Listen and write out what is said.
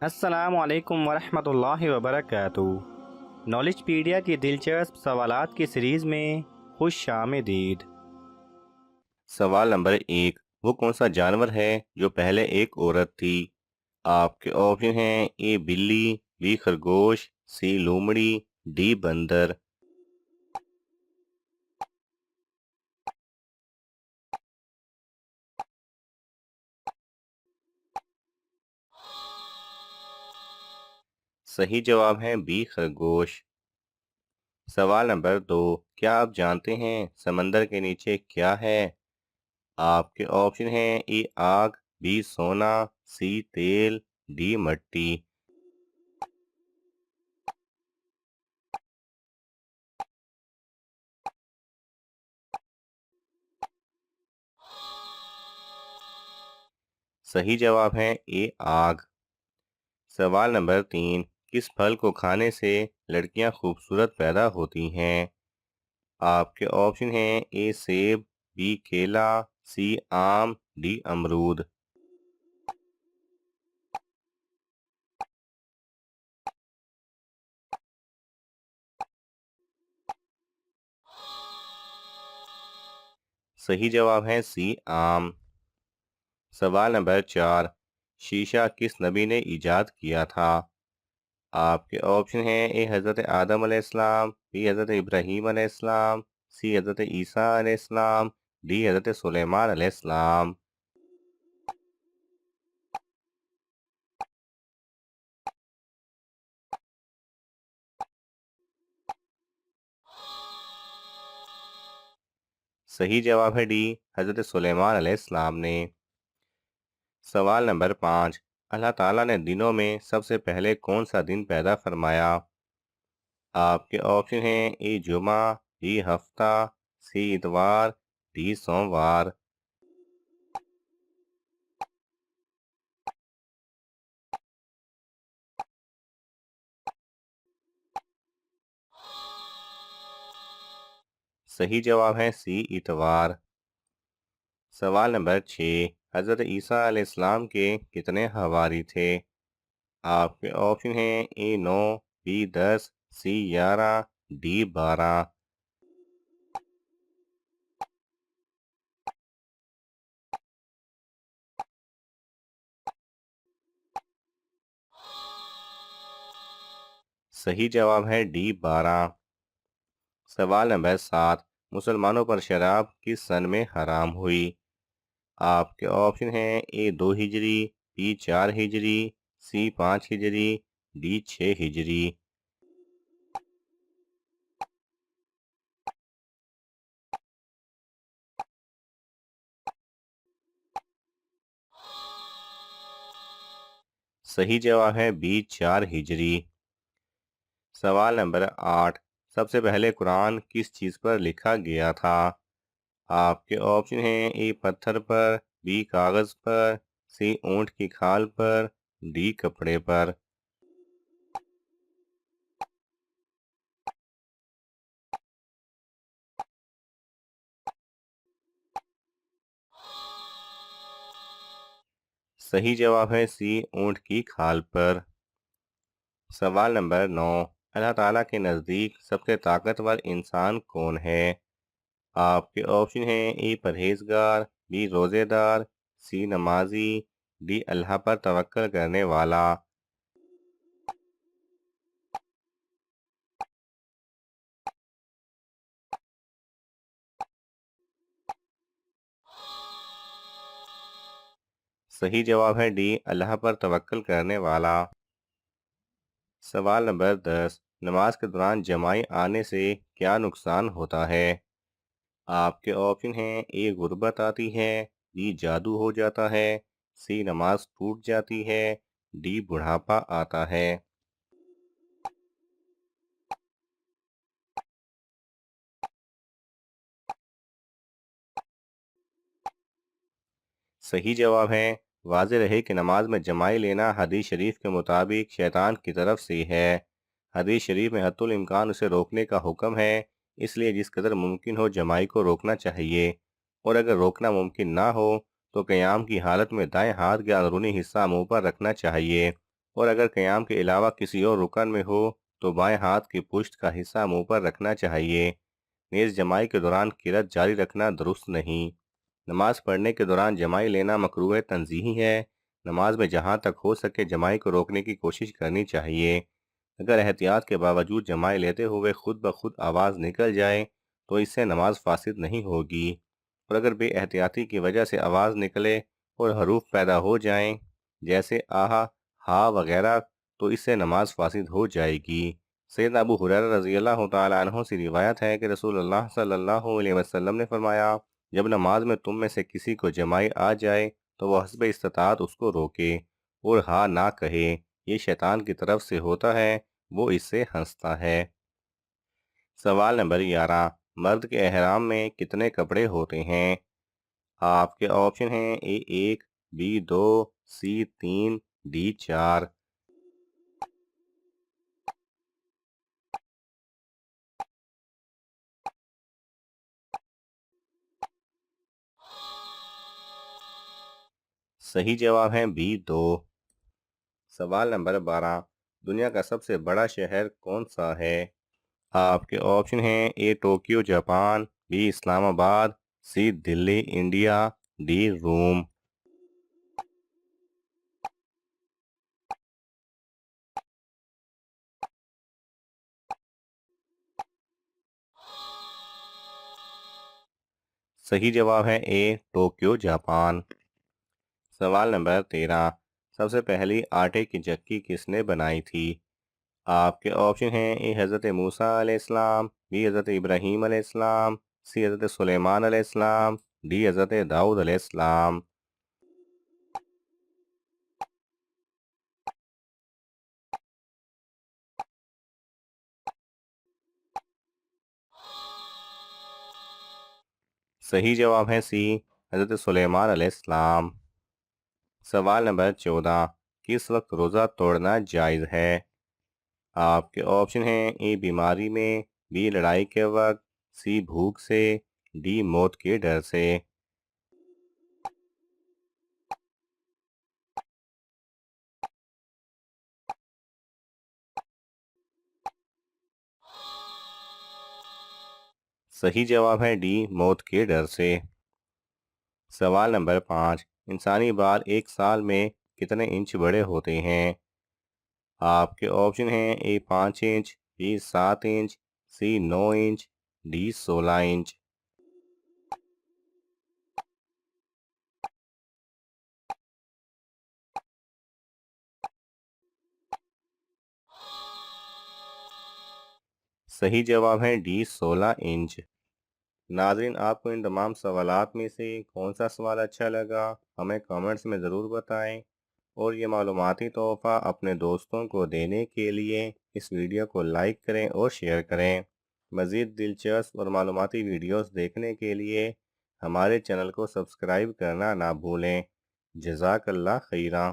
السلام علیکم ورحمۃ اللہ وبرکاتہ۔ نالج پیڈیا کی دلچسپ سوالات کی سیریز میں خوش آمدید۔ سوال نمبر 1، وہ کون سا جانور ہے جو پہلے ایک عورت تھی؟ آپ کے آپشن ہیں اے بلی، بی خرگوش، سی لومڑی، ڈی بندر۔ صحیح جواب ہے بی خرگوش۔ سوال نمبر 2، کیا آپ جانتے ہیں سمندر کے نیچے کیا ہے؟ آپ کے آپشن ہیں اے آگ، بی سونا، سی تیل، ڈی مٹی۔ صحیح جواب ہے اے آگ۔ سوال نمبر 3، کس پھل کو کھانے سے لڑکیاں خوبصورت پیدا ہوتی ہیں؟ آپ کے آپشن ہیں اے سیب، بی کیلا، سی آم، ڈی امرود۔ صحیح جواب ہے سی آم۔ سوال نمبر 4، شیشہ کس نبی نے ایجاد کیا تھا؟ آپ کے آپشن ہیں اے حضرت آدم علیہ السلام، بی حضرت ابراہیم علیہ السلام، سی حضرت عیسیٰ علیہ السلام، ڈی حضرت سلیمان علیہ السلام۔ صحیح جواب ہے ڈی حضرت سلیمان علیہ السلام نے۔ سوال نمبر 5، اللہ تعالیٰ نے دنوں میں سب سے پہلے کون سا دن پیدا فرمایا؟ آپ کے آپشن ہیں اے جمعہ، بی ہفتہ، سی اتوار، ڈی سوموار۔ صحیح جواب ہے سی اتوار۔ سوال نمبر 6، حضرت عیسیٰ علیہ السلام کے کتنے حواری تھے؟ آپ کے آپشن ہیں اے 9، بی 10، سی 11، ڈی 12۔ صحیح جواب ہے ڈی 12۔ سوال نمبر 7، مسلمانوں پر شراب کس سن میں حرام ہوئی؟ آپ کے آپشن ہیں اے 2 ہجری، بی 4 ہجری، سی 5 ہجری، ڈی 6 ہجری۔ صحیح جواب ہے بی 4 ہجری۔ سوال نمبر 8، سب سے پہلے قرآن کس چیز پر لکھا گیا تھا؟ آپ کے آپشن ہیں اے پتھر پر، بی کاغذ پر، سی اونٹ کی کھال پر، ڈی کپڑے پر۔ صحیح جواب ہے سی اونٹ کی کھال پر۔ سوال نمبر 9، اللہ تعالیٰ کے نزدیک سب سے طاقتور انسان کون ہے؟ آپ کے آپشن ہیں اے پرہیزگار، بی روزے دار، سی نمازی، ڈی اللہ پر توکل کرنے والا۔ صحیح جواب ہے ڈی اللہ پر توکل کرنے والا۔ سوال نمبر 10، نماز کے دوران جمائی آنے سے کیا نقصان ہوتا ہے؟ آپ کے آپشن ہیں اے غربت آتی ہے، بی جادو ہو جاتا ہے، سی نماز ٹوٹ جاتی ہے، ڈی بڑھاپا آتا ہے۔ صحیح جواب ہے، واضح رہے کہ نماز میں جمائی لینا حدیث شریف کے مطابق شیطان کی طرف سے ہے۔ حدیث شریف میں حتی الامکان اسے روکنے کا حکم ہے، اس لیے جس قدر ممکن ہو جمائی کو روکنا چاہیے، اور اگر روکنا ممکن نہ ہو تو قیام کی حالت میں دائیں ہاتھ کا اندرونی حصہ منہ پر رکھنا چاہیے۔ اور اگر قیام کے علاوہ کسی اور رکن میں ہو تو بائیں ہاتھ کی پشت کا حصہ منہ پر رکھنا چاہیے۔ نیز جمائی کے دوران قرأت جاری رکھنا درست نہیں۔ نماز پڑھنے کے دوران جمائی لینا مکروہ تنزیہی ہے۔ نماز میں جہاں تک ہو سکے جمائی کو روکنے کی کوشش کرنی چاہیے۔ اگر احتیاط کے باوجود جمائی لیتے ہوئے خود بخود آواز نکل جائے تو اس سے نماز فاسد نہیں ہوگی، اور اگر بے احتیاطی کی وجہ سے آواز نکلے اور حروف پیدا ہو جائیں جیسے آہا، ہا وغیرہ تو اس سے نماز فاسد ہو جائے گی۔ سیدنا ابو ہریرہ رضی اللہ تعالیٰ عنہ سے روایت ہے کہ رسول اللہ صلی اللہ علیہ وسلم نے فرمایا، جب نماز میں تم میں سے کسی کو جمائی آ جائے تو وہ حسب استطاعت اس کو روکے اور ہاں نہ کہے، یہ شیطان کی طرف سے ہوتا ہے، وہ اس سے ہنستا ہے۔ سوال نمبر 11، مرد کے احرام میں کتنے کپڑے ہوتے ہیں؟ آپ کے آپشن ہیں اے 1، بی 2، سی 3، ڈی 4۔ صحیح جواب ہے بی 2۔ سوال نمبر 12، دنیا کا سب سے بڑا شہر کون سا ہے؟ آپ کے آپشن ہیں اے ٹوکیو جاپان، بی اسلام آباد، سی دلی انڈیا، ڈی روم۔ صحیح جواب ہے اے ٹوکیو جاپان۔ سوال نمبر 13، سب سے پہلی آٹے کی چکی کس نے بنائی تھی؟ آپ کے آپشن ہیں اے حضرت موسیٰ علیہ السلام، بی حضرت ابراہیم علیہ السلام، سی حضرت سلیمان علیہ السلام، ڈی حضرت داؤد علیہ السلام۔ صحیح جواب ہے سی حضرت سلیمان علیہ السلام۔ سوال نمبر 14، کس وقت روزہ توڑنا جائز ہے؟ آپ کے آپشن ہیں اے بیماری میں، بی لڑائی کے وقت، سی بھوک سے، ڈی موت کے ڈر سے۔ صحیح جواب ہے ڈی موت کے ڈر سے۔ سوال نمبر 5، انسانی بال ایک سال میں کتنے انچ بڑے ہوتے ہیں؟ آپ کے آپشن ہیں A 5 inch, B 7 inch, C 9 inch, D 16 inch. صحیح جواب ہے ڈی 16 انچ۔ ناظرین، آپ کو ان تمام سوالات میں سے کون سا سوال اچھا لگا ہمیں کامنٹس میں ضرور بتائیں، اور یہ معلوماتی تحفہ اپنے دوستوں کو دینے کے لیے اس ویڈیو کو لائک کریں اور شیئر کریں۔ مزید دلچسپ اور معلوماتی ویڈیوز دیکھنے کے لیے ہمارے چینل کو سبسکرائب کرنا نہ بھولیں۔ جزاک اللہ خیرہ۔